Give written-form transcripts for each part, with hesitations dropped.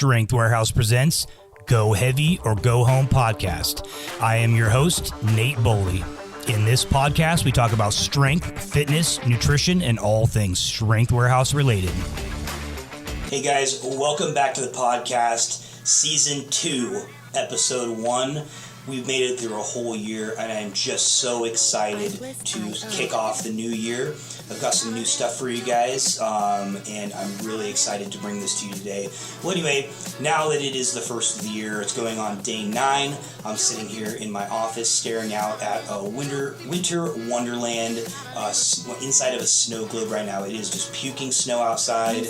Strength Warehouse presents Go Heavy or Go Home podcast. I am your host, Nate Boley. In this podcast, we talk about strength, fitness, nutrition, and all things Strength Warehouse related. Hey guys, welcome back to the podcast, Season 2, Episode 1. We've made it through a whole year, and I'm just so excited to kick off the new year. I've got some new stuff for you guys, and I'm really excited to bring this to you today. Well, anyway, now that it is the first of the year, it's going on day 9. I'm sitting here in my office staring out at a winter wonderland inside of a snow globe right now. It is just puking snow outside,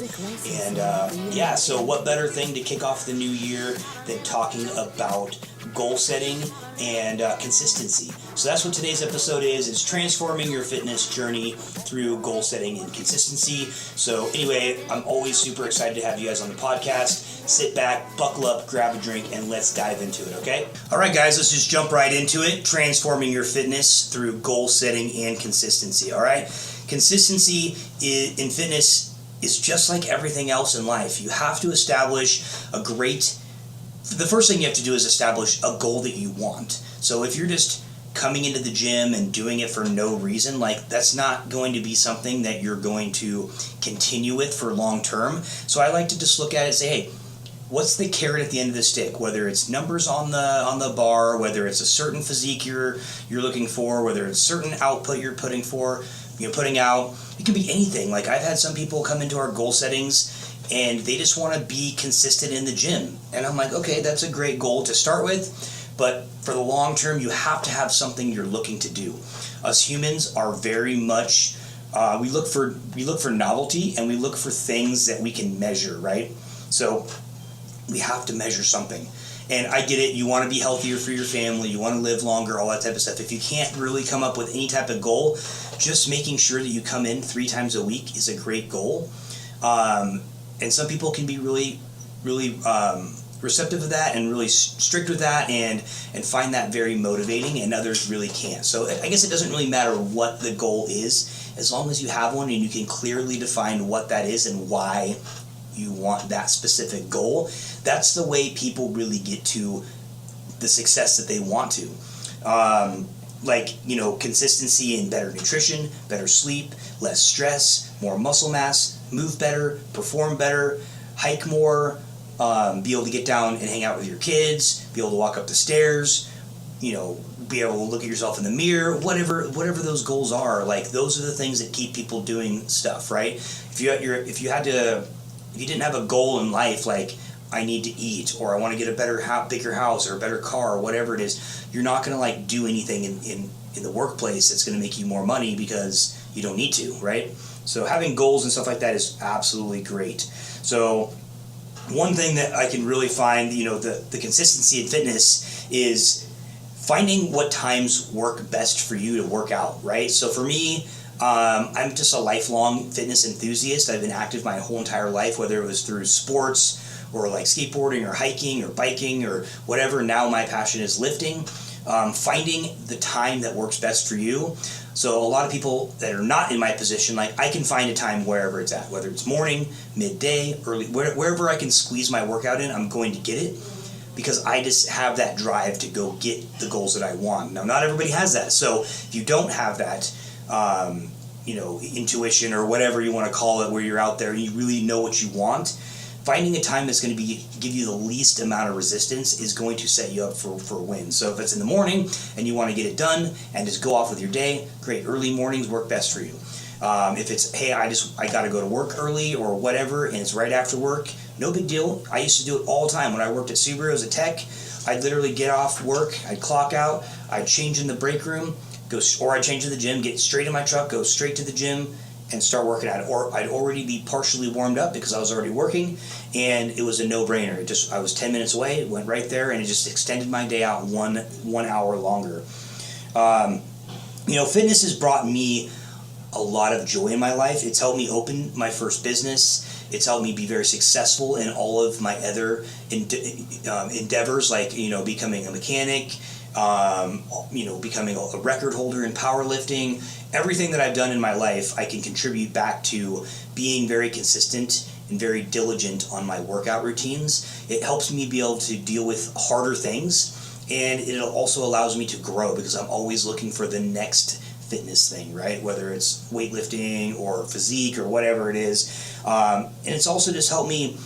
and so what better thing to kick off the new year than talking about goal setting and consistency. So that's what today's episode is transforming your fitness journey through goal setting and consistency. So anyway, I'm always super excited to have you guys on the podcast. Sit back, buckle up, grab a drink, and let's dive into it, okay? All right, guys, let's just jump right into it. Transforming your fitness through goal setting and consistency, all right? Consistency in fitness is just like everything else in life. You have to establish the first thing you have to do is establish a goal that you want. So if you're just coming into the gym and doing it for no reason, that's not going to be something that you're going to continue with for long term. So I like to just look at it and say, hey, what's the carrot at the end of the stick? Whether it's numbers on the bar, whether it's a certain physique you're looking for, whether it's certain output you're putting out, it can be anything. Like I've had some people come into our goal settings and they just want to be consistent in the gym. And I'm like, okay, that's a great goal to start with, but for the long term, you have to have something you're looking to do. Us humans are very much, we look for novelty, and we look for things that we can measure, right? So we have to measure something. And I get it, you want to be healthier for your family, you want to live longer, all that type of stuff. If you can't really come up with any type of goal, just making sure that you come in 3 times a week is a great goal. And some people can be really, really receptive to that and really strict with that and find that very motivating, and others really can't. So I guess it doesn't really matter what the goal is, as long as you have one and you can clearly define what that is and why you want that specific goal. That's the way people really get to the success that they want to. Consistency in better nutrition, better sleep, less stress, more muscle mass, move better, perform better, hike more, be able to get down and hang out with your kids, be able to walk up the stairs, be able to look at yourself in the mirror, whatever those goals are. Like, those are the things that keep people doing stuff, right? If you didn't have a goal in life, like I need to eat, or I want to get a bigger house or a better car, or whatever it is, you're not going to do anything in the workplace that's going to make you more money because you don't need to, right? So having goals and stuff like that is absolutely great. So one thing that I can really find, the consistency in fitness is finding what times work best for you to work out, right? So for me, I'm just a lifelong fitness enthusiast. I've been active my whole entire life, whether it was through sports or like skateboarding or hiking or biking or whatever. Now my passion is lifting. Finding the time that works best for you. So a lot of people that are not in my position, I can find a time wherever it's at, whether it's morning, midday, early, wherever I can squeeze my workout in, I'm going to get it, because I just have that drive to go get the goals that I want. Now, not everybody has that. So if you don't have that, intuition or whatever you want to call it, where you're out there and you really know what you want, finding a time that's going to give you the least amount of resistance is going to set you up for a win. So if it's in the morning and you want to get it done and just go off with your day, great. Early mornings work best for you. If it's, hey, I got to go to work early or whatever, and it's right after work, no big deal. I used to do it all the time when I worked at Subaru as a tech. I'd literally get off work, I'd clock out, I'd change in the break room, I'd change to the gym, get straight in my truck, go straight to the gym, and start working out. Or I'd already be partially warmed up because I was already working, and it was a no-brainer. I was 10 minutes away, it went right there, and it just extended my day out one hour longer. Fitness has brought me a lot of joy in my life. It's helped me open my first business. It's helped me be very successful in all of my other endeavors, like becoming a mechanic, becoming a record holder in powerlifting. Everything that I've done in my life, I can contribute back to being very consistent and very diligent on my workout routines. It helps me be able to deal with harder things, and it also allows me to grow because I'm always looking for the next fitness thing, right? Whether it's weightlifting or physique or whatever it is. And it's also just helped me,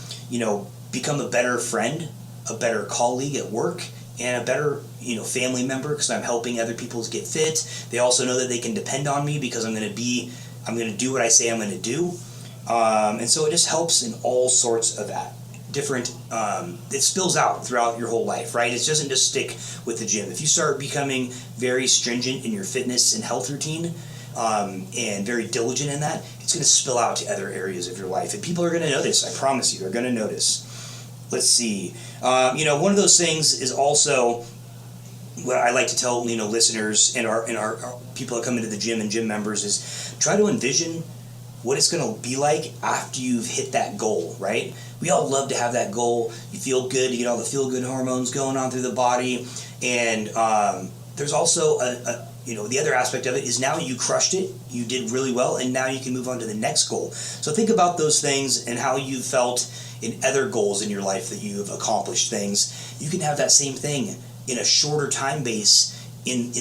become a better friend, a better colleague at work, and a better, family member because I'm helping other people get fit. They also know that they can depend on me because I'm going to do what I say I'm going to do. And so it just helps in all sorts of different, it spills out throughout your whole life, right? It doesn't just stick with the gym. If you start becoming very stringent in your fitness and health routine, and very diligent in that, it's going to spill out to other areas of your life. And people are going to notice. I promise you, they're going to notice. Let's see. One of those things is also what I like to tell, listeners and our people that come into the gym and gym members is try to envision what it's going to be like after you've hit that goal, right? We all love to have that goal. You feel good, you get all the feel-good hormones going on through the body. And there's also, the other aspect of it is now you crushed it, you did really well, and now you can move on to the next goal. So think about those things and how you felt in other goals in your life that you've accomplished things. You can have that same thing in a shorter time base in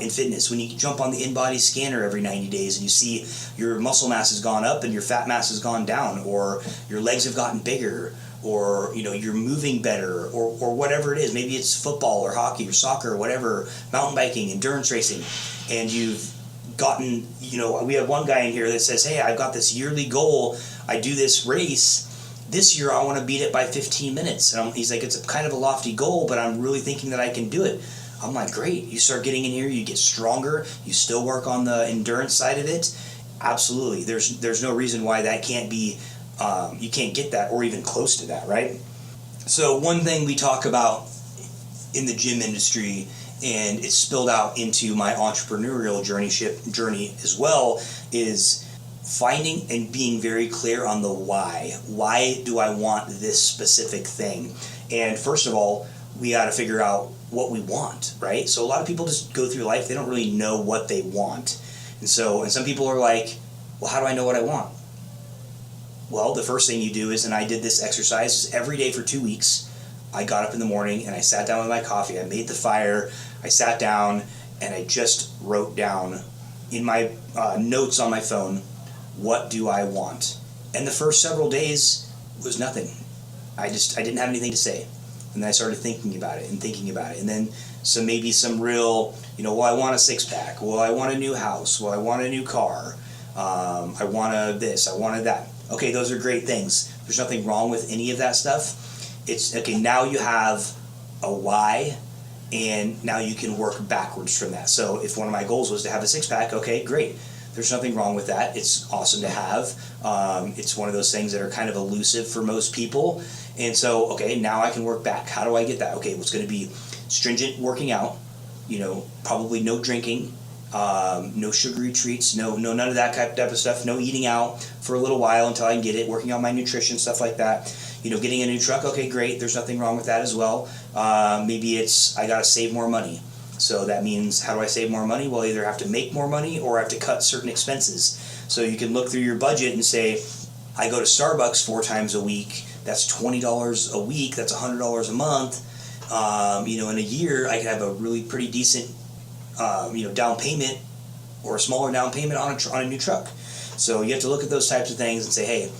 fitness. When you jump on the in-body scanner every 90 days and you see your muscle mass has gone up and your fat mass has gone down, or your legs have gotten bigger, or you're moving better, or whatever it is. Maybe it's football or hockey or soccer or whatever, mountain biking, endurance racing, and you've gotten, we have one guy in here that says, hey, I've got this yearly goal. I do this race. This year I want to beat it by 15 minutes. And he's like, it's a kind of a lofty goal, but I'm really thinking that I can do it. I'm like, great. You start getting in here, you get stronger, you still work on the endurance side of it. Absolutely. There's no reason why that can't be, you can't get that or even close to that, right? So one thing we talk about in the gym industry, and it's spilled out into my entrepreneurial journey as well, is finding and being very clear on the why. Why do I want this specific thing? And first of all, we got to figure out what we want, right? So a lot of people just go through life, they don't really know what they want. And some people are like, well, how do I know what I want? Well, the first thing you do is, and I did this exercise every day for 2 weeks, I got up in the morning and I sat down with my coffee, I made the fire, I sat down and I just wrote down in my notes on my phone, what do I want? And the first several days was nothing. I didn't have anything to say. And then I started thinking about it. And then maybe some real, well, I want a six-pack. Well, I want a new house. Well, I want a new car. I want this. I wanted that. Okay, those are great things. There's nothing wrong with any of that stuff. It's, okay, now you have a why, and now you can work backwards from that. So if one of my goals was to have a six-pack, okay, great. There's nothing wrong with that. It's awesome to have. It's one of those things that are kind of elusive for most people. And so, okay, now I can work back. How do I get that? Okay, well, it's going to be stringent working out, probably no drinking, no sugary treats, no none of that type of stuff, no eating out for a little while until I can get it, working on my nutrition, stuff like that. Getting a new truck, okay, great. There's nothing wrong with that as well. Maybe it's I got to save more money. So that means, how do I save more money? Well, I either have to make more money or I have to cut certain expenses. So you can look through your budget and say, I go to Starbucks 4 times a week. That's $20 a week. That's $100 a month. In a year, I could have a really pretty decent, down payment or a smaller down payment on a new truck. So you have to look at those types of things and say, hey,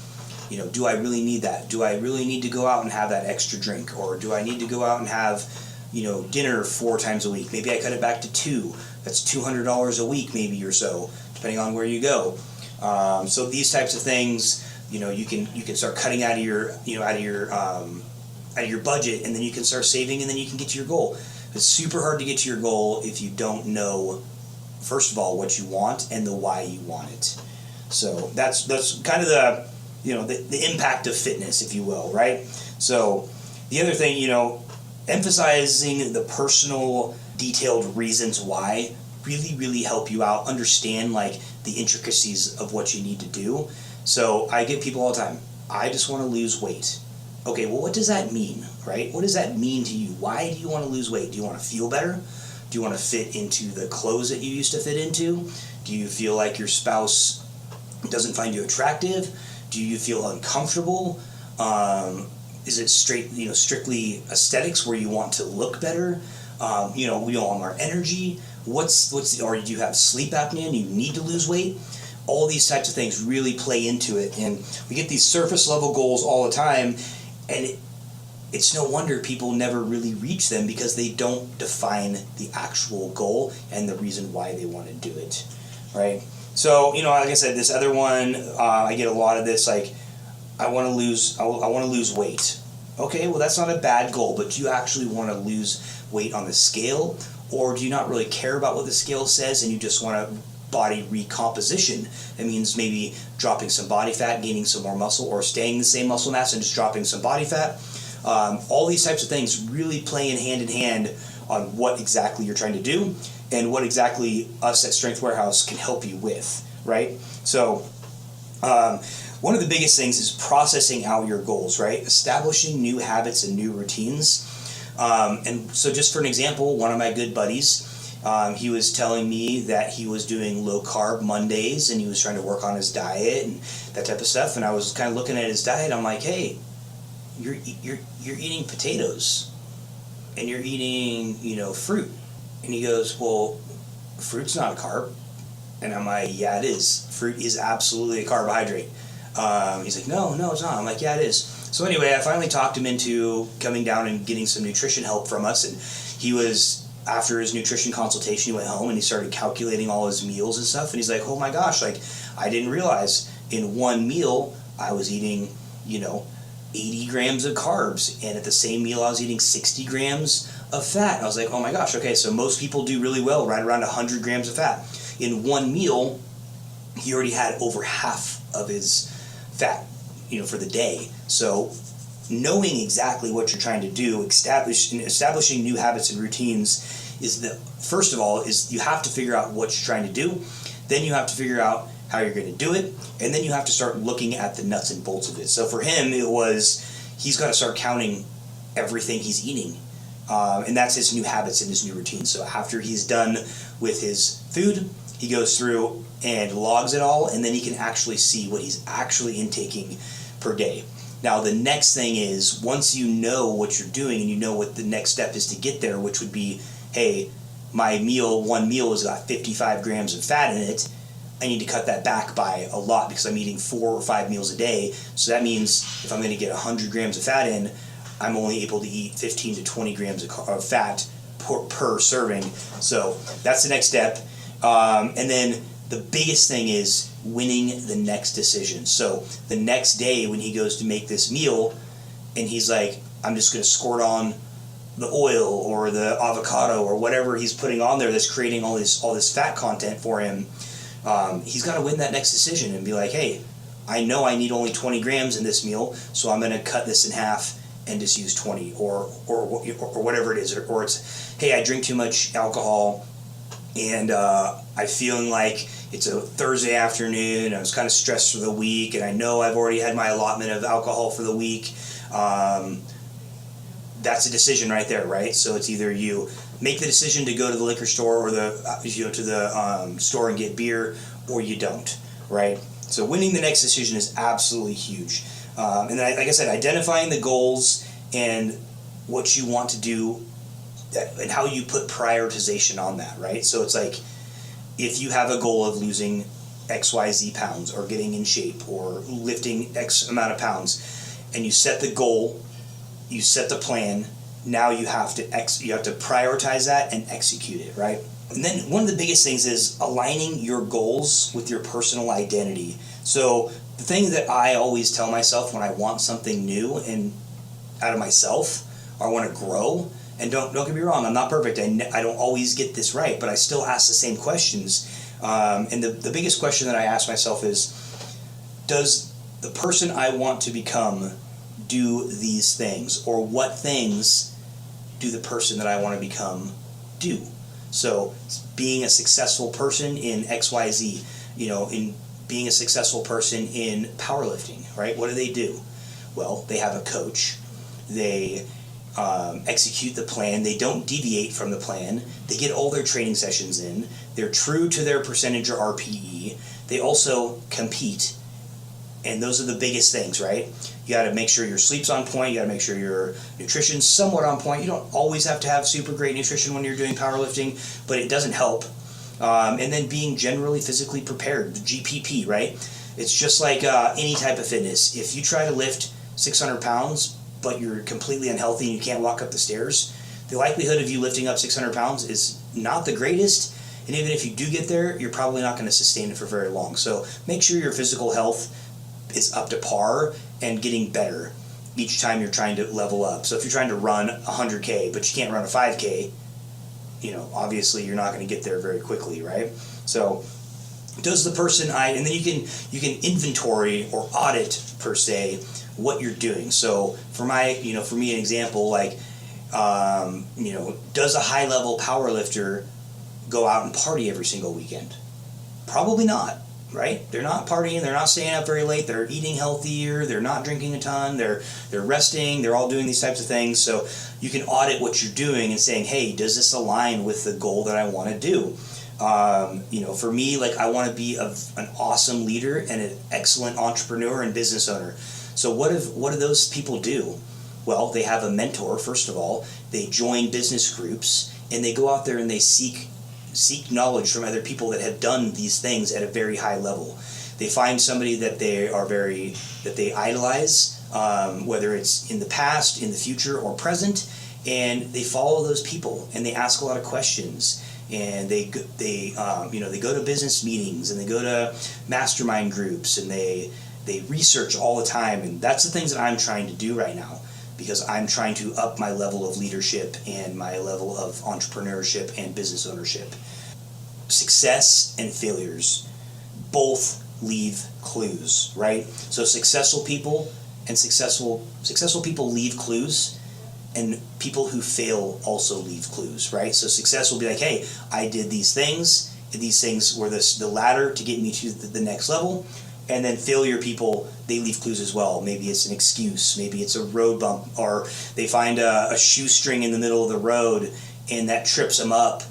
do I really need that? Do I really need to go out and have that extra drink? Or do I need to go out and have dinner 4 times a week? Maybe I cut it back to 2. That's $200 a week, maybe, or so, depending on where you go. So these types of things, you can start cutting out of your budget, and then you can start saving, and then you can get to your goal. It's super hard to get to your goal if you don't know, first of all, what you want and the why you want it. So that's kind of the impact of fitness, if you will, right? So the other thing, emphasizing the personal, detailed reasons why really, really help you out understand the intricacies of what you need to do. So I get people all the time, I just want to lose weight. Okay, well, what does that mean, right? What does that mean to you? Why do you want to lose weight? Do you want to feel better? Do you want to fit into the clothes that you used to fit into? Do you feel like your spouse doesn't find you attractive? Do you feel uncomfortable? Is it strictly aesthetics where you want to look better? We want more energy. Or do you have sleep apnea and you need to lose weight? All these types of things really play into it, and we get these surface level goals all the time, and it's no wonder people never really reach them because they don't define the actual goal and the reason why they want to do it, right? So, like I said, this other one, I get a lot of this, like, I want to lose weight. Okay, well, that's not a bad goal, but do you actually want to lose weight on the scale, or do you not really care about what the scale says and you just want a body recomposition? That means maybe dropping some body fat, gaining some more muscle, or staying the same muscle mass and just dropping some body fat. All these types of things really play in hand on what exactly you're trying to do and what exactly us at Strength Warehouse can help you with, right? So one of the biggest things is processing out your goals, right? Establishing new habits and new routines. And so just for an example, one of my good buddies, he was telling me that he was doing low carb Mondays and he was trying to work on his diet and that type of stuff. And I was kind of looking at his diet. I'm like, hey, you're eating potatoes and you're eating, fruit. And he goes, well, fruit's not a carb. And I'm like, yeah, it is. Fruit is absolutely a carbohydrate. He's like, no, it's not. I'm like, yeah, it is. So anyway, I finally talked him into coming down and getting some nutrition help from us. And he was, after his nutrition consultation, he went home and he started calculating all his meals and stuff. And he's like, oh my gosh, like, I didn't realize in one meal I was eating, 80 grams of carbs, and at the same meal I was eating 60 grams of fat. And I was like, oh my gosh, okay, so most people do really well, right around 100 grams of fat. In one meal, he already had over half of his fat, for the day. So knowing exactly what you're trying to do, establishing new habits and routines first of all, you have to figure out what you're trying to do. Then you have to figure out how you're going to do it, and then you have to start looking at the nuts and bolts of it. So for him, he's got to start counting everything he's eating, and that's his new habits and his new routine. So after he's done with his food, he goes through and logs it all, and then he can actually see what he's actually intaking per day. Now the next thing is, once you know what you're doing and you know what the next step is to get there, which would be, hey, my one meal has got 55 grams of fat in it, I need to cut that back by a lot because I'm eating 4 or 5 meals a day. So that means if I'm going to get 100 grams of fat in, I'm only able to eat 15 to 20 grams of fat per serving. So that's the next step. And then the biggest thing is winning the next decision. So the next day when he goes to make this meal and he's like, I'm just going to squirt on the oil or the avocado or whatever he's putting on there that's creating all this fat content for him, he's got to win that next decision and be like, hey, I know I need only 20 grams in this meal, so I'm going to cut this in half and just use 20 or whatever it is. Or it's, hey, I drink too much alcohol and I'm feeling like it's a Thursday afternoon and I was kind of stressed for the week and I know I've already had my allotment of alcohol for the week. That's a decision right there, right? So it's either you make the decision to go to the liquor store or to the store and get beer, or you don't, right? So winning the next decision is absolutely huge. And then, like I said, identifying the goals and what you want to do and how you put prioritization on that, right? So it's like, if you have a goal of losing XYZ pounds or getting in shape or lifting X amount of pounds, and you set the goal, you set the plan, now you have to prioritize that and execute it, right? And then one of the biggest things is aligning your goals with your personal identity. So the thing that I always tell myself when I want something new and out of myself, or I want to grow, and don't get me wrong, I'm not perfect, I don't always get this right, but I still ask the same questions. And the biggest question that I ask myself is, does the person I want to become do these things, or what things do the person that I want to become do? So being a successful person in XYZ, in being a successful person in powerlifting, right? What do? Well, they have a coach. They execute the plan. They don't deviate from the plan. They get all their training sessions in. They're true to their percentage or RPE. They also compete And those are the biggest things, right? You got to make sure your sleep's on point. You got to make sure your nutrition's somewhat on point. You don't always have to have super great nutrition when you're doing powerlifting, but it doesn't help. And then being generally physically prepared, the GPP, right? It's just like any type of fitness. If you try to lift 600 pounds, but you're completely unhealthy and you can't walk up the stairs, the likelihood of you lifting up 600 pounds is not the greatest. And even if you do get there, you're probably not going to sustain it for very long. So make sure your physical health is up to par and getting better each time you're trying to level up. So if you're trying to run 100K, but you can't run a 5K, obviously you're not going to get there very quickly, right? So does the person and then you can inventory or audit per se what you're doing. So for me an example, like does a high level power lifter go out and party every single weekend? Probably not, right? They're not partying, they're not staying up very late, they're eating healthier, they're not drinking a ton, they're resting, they're all doing these types of things. So you can audit what you're doing and saying, hey, does this align with the goal that I want to do? For me, like, I want to be an awesome leader and an excellent entrepreneur and business owner. So what do those people do? Well, they have a mentor, first of all. They join business groups, and they go out there and they seek knowledge from other people that have done these things at a very high level. They find somebody that they idolize, whether it's in the past, in the future, or present, and they follow those people and they ask a lot of questions. And they go to business meetings and they go to mastermind groups and they research all the time. And that's the things that I'm trying to do right now, because I'm trying to up my level of leadership and my level of entrepreneurship and business ownership. Success and failures both leave clues, right? So successful people leave clues, and people who fail also leave clues, right? So success will be like, hey, I did these things, and these things were the ladder to get me to the next level. And then failure people, they leave clues as well. Maybe it's an excuse, maybe it's a road bump, or they find a shoestring in the middle of the road and that trips them up,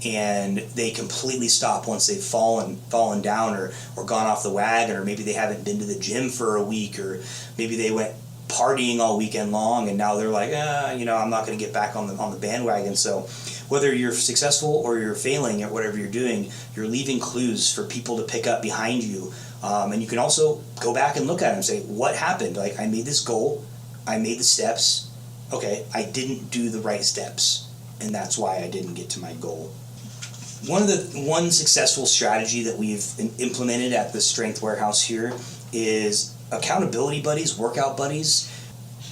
and they completely stop once they've fallen down or gone off the wagon, or maybe they haven't been to the gym for a week, or maybe they went partying all weekend long and now they're like, I'm not going to get back on the bandwagon. So whether you're successful or you're failing at whatever you're doing, you're leaving clues for people to pick up behind you. And you can also go back and look at it and say, what happened? Like, I made this goal, I made the steps, okay, I didn't do the right steps, and that's why I didn't get to my goal. One successful strategy that we've implemented at the Strength Warehouse here is accountability buddies, workout buddies.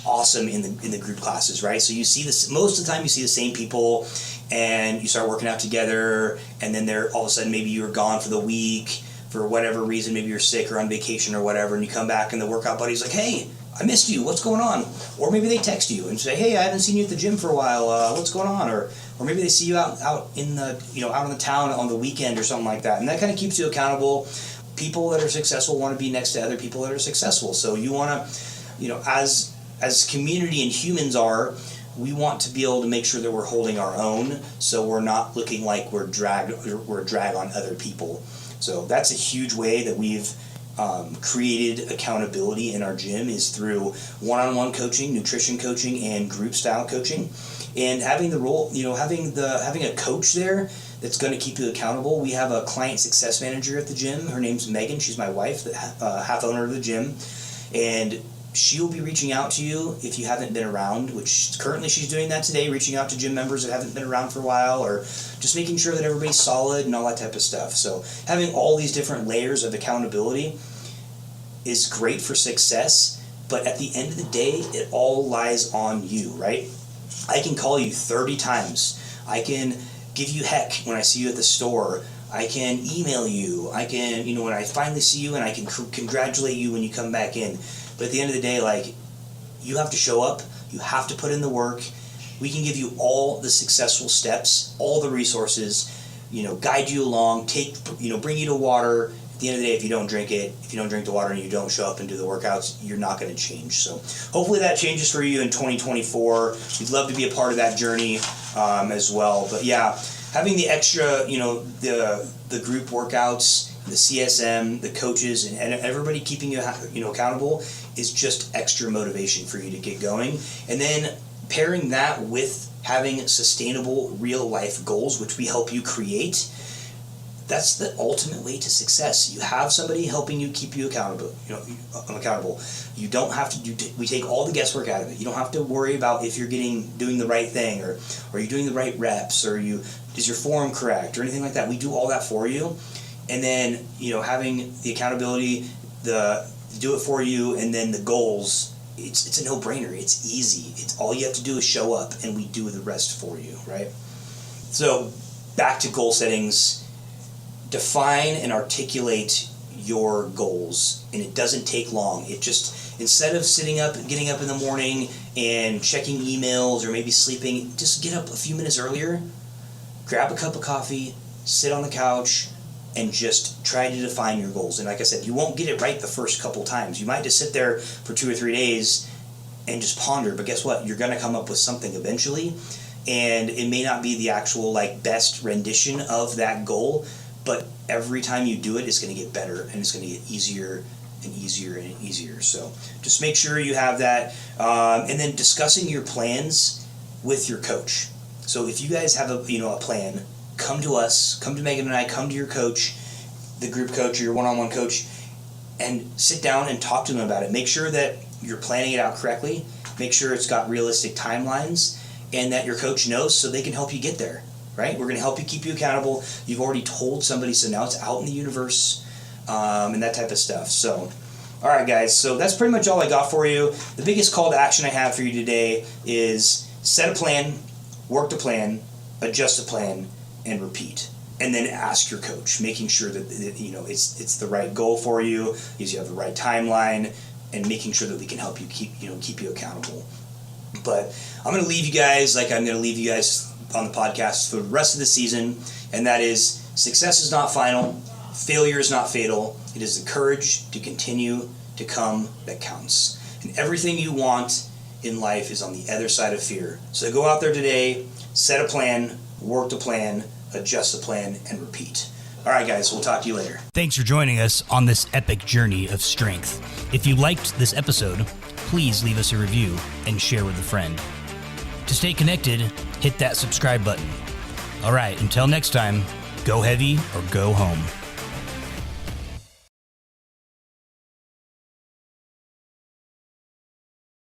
Awesome in the group classes, right? So you see this most of the time. You see the same people, and you start working out together, and then they're all of a sudden maybe you're gone for the week for whatever reason. Maybe you're sick or on vacation or whatever, and you come back and the workout buddy's like, hey, I missed you, what's going on? Or maybe they text you and say, hey, I haven't seen you at the gym for a while, what's going on? Or maybe they see you out in the out in the town on the weekend or something like that, and that kind of keeps you accountable. People that are successful want to be next to other people that are successful, so you want to, as community and humans are, we want to be able to make sure that we're holding our own, so we're not looking like we're a drag on other people. So that's a huge way that we've created accountability in our gym, is through one-on-one coaching, nutrition coaching, and group style coaching, and having the role, having a coach there that's going to keep you accountable. We have a client success manager at the gym. Her name's Megan. She's my wife, the half owner of the gym, and she'll be reaching out to you if you haven't been around, which currently she's doing that today, reaching out to gym members that haven't been around for a while, or just making sure that everybody's solid and all that type of stuff. So having all these different layers of accountability is great for success, but at the end of the day, it all lies on you, right? I can call you 30 times. I can give you heck when I see you at the store. I can email you. I can, when I finally see you, and I can congratulate you when you come back in. But at the end of the day, like, you have to show up. You have to put in the work. We can give you all the successful steps, all the resources, guide you along, bring you to water. At the end of the day, if you don't drink the water and you don't show up and do the workouts, you're not going to change. So hopefully that changes for you in 2024. We'd love to be a part of that journey as well. But yeah, having the extra, the group workouts the CSM, the coaches, and everybody keeping you accountable is just extra motivation for you to get going. And then pairing that with having sustainable real life goals, which we help you create, that's the ultimate way to success. You have somebody helping you keep you accountable. Accountable. You don't have to we take all the guesswork out of it. You don't have to worry about if you're doing the right thing, or are you doing the right reps, or is your form correct, or anything like that. We do all that for you. And then, having the accountability, do it for you, and then the goals, it's a no-brainer. It's easy. It's all you have to do is show up, and we do the rest for you, right? So back to goal settings. Define and articulate your goals, and it doesn't take long. It just, instead of getting up in the morning and checking emails or maybe sleeping, just get up a few minutes earlier, grab a cup of coffee, sit on the couch, and just try to define your goals. And like I said, you won't get it right the first couple times. You might just sit there for 2 or 3 days and just ponder, but guess what? You're going to come up with something eventually, and it may not be the actual best rendition of that goal, but every time you do it, it's going to get better, and it's going to get easier and easier and easier. So just make sure you have that. And then discussing your plans with your coach. So if you guys have a plan, come to us, come to Megan and I, come to your coach, the group coach or your one-on-one coach, and sit down and talk to them about it. Make sure that you're planning it out correctly. Make sure it's got realistic timelines, and that your coach knows so they can help you get there. Right? We're going to help you, keep you accountable. You've already told somebody, so now it's out in the universe, and that type of stuff. So, all right, guys. So that's pretty much all I got for you. The biggest call to action I have for you today is set a plan, work the plan, adjust the plan, and repeat. And then ask your coach, making sure that it's the right goal for you, you have the right timeline, and making sure that we can help you keep you accountable. But I'm going to leave you guys like I'm going to leave you guys on the podcast for the rest of the season, and that is: success is not final, failure is not fatal. It is the courage to continue to come that counts. And everything you want in life is on the other side of fear. So go out there today, set a plan, work the plan, adjust the plan, and repeat. All right, guys, we'll talk to you later. Thanks for joining us on this epic journey of strength. If you liked this episode, please leave us a review and share with a friend. To stay connected, hit that subscribe button. All right, until next time, go heavy or go home.